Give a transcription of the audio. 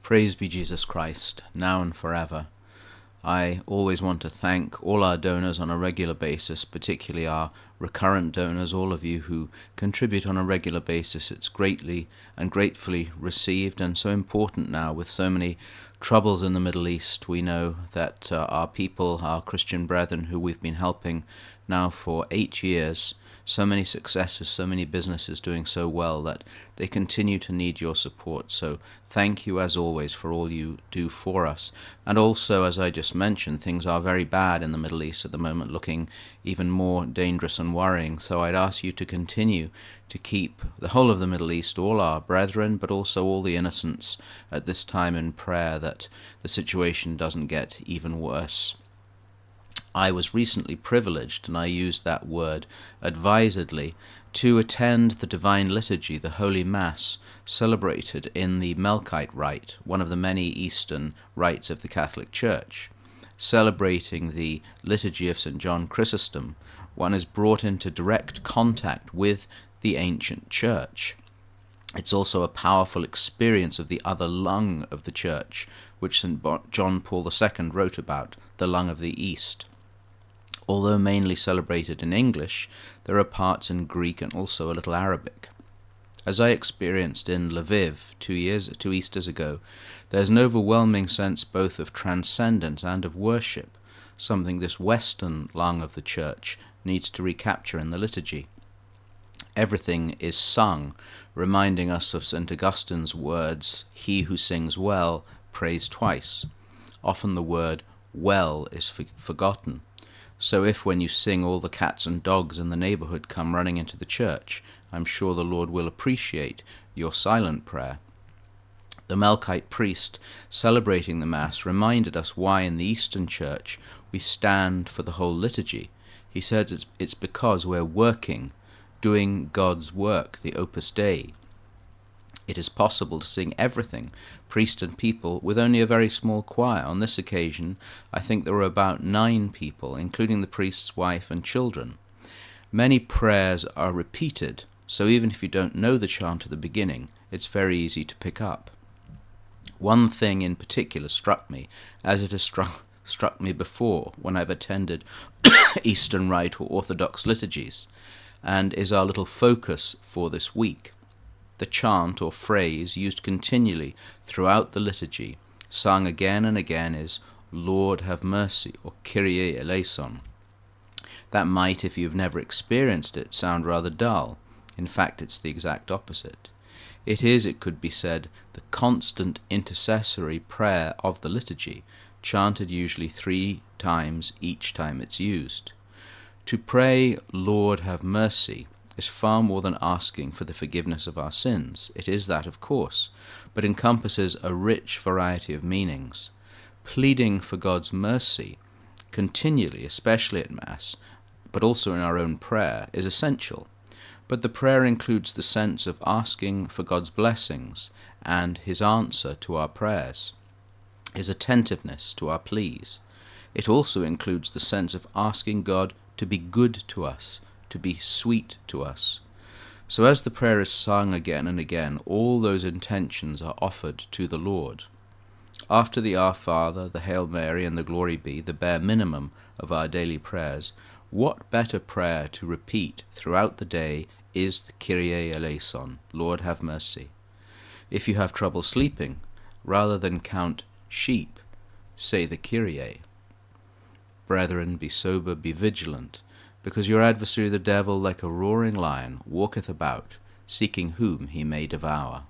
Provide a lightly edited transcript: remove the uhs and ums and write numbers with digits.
Praise be Jesus Christ, now and forever. I always want to thank all our donors on a regular basis, particularly our recurrent donors, all of you who contribute on a regular basis. It's greatly and gratefully received, and so important now with so many troubles in the Middle East. We know that our people, our Christian brethren who we've been helping now for 8 years, so many successes, so many businesses doing so well that they continue to need your support. So thank you as always for all you do for us. And also, as I just mentioned, things are very bad in the Middle East at the moment, looking even more dangerous and worrying. So I'd ask you to continue to keep the whole of the Middle East, all our brethren, but also all the innocents at this time in prayer, that the situation doesn't get even worse. I was recently privileged, and I use that word advisedly, to attend the Divine Liturgy, the Holy Mass, celebrated in the Melkite Rite, one of the many Eastern rites of the Catholic Church. Celebrating the Liturgy of St. John Chrysostom, one is brought into direct contact with the ancient Church. It's also a powerful experience of the other lung of the Church, which St. John Paul II wrote about, the lung of the East. Although mainly celebrated in English, there are parts in Greek and also a little Arabic. As I experienced in Lviv 2 Easters ago, there's an overwhelming sense both of transcendence and of worship, something this Western lung of the Church needs to recapture in the liturgy. Everything is sung, reminding us of St. Augustine's words, "He who sings well prays twice." Often the word well is forgotten. So if when you sing all the cats and dogs in the neighborhood come running into the church, I'm sure the Lord will appreciate your silent prayer. The Melkite priest celebrating the Mass reminded us why in the Eastern Church we stand for the whole liturgy. He said it's because we're working, doing God's work, the Opus Dei. It is possible to sing everything, priest and people, with only a very small choir. On this occasion, I think there were about 9 people, including the priest's wife and children. Many prayers are repeated, so even if you don't know the chant at the beginning, it's very easy to pick up. One thing in particular struck me, as it has struck me before when I've attended Eastern Rite or Orthodox liturgies, and is our little focus for this week. The chant or phrase used continually throughout the liturgy, sung again and again, is "Lord have mercy," or "Kyrie eleison." That might, if you've never experienced it, sound rather dull. In fact, it's the exact opposite. It is, it could be said, the constant intercessory prayer of the liturgy, chanted usually 3 times each time it's used. To pray, "Lord have mercy," is far more than asking for the forgiveness of our sins. It is that, of course, but encompasses a rich variety of meanings. Pleading for God's mercy continually, especially at Mass, but also in our own prayer, is essential. But the prayer includes the sense of asking for God's blessings and His answer to our prayers, His attentiveness to our pleas. It also includes the sense of asking God to be good to us, to be sweet to us. So as the prayer is sung again and again, all those intentions are offered to the Lord. After the Our Father, the Hail Mary, and the Glory Be, the bare minimum of our daily prayers, what better prayer to repeat throughout the day is the Kyrie eleison, Lord have mercy. If you have trouble sleeping, rather than count sheep, say the Kyrie. Brethren, be sober, be vigilant, because your adversary the devil, like a roaring lion, walketh about, seeking whom he may devour.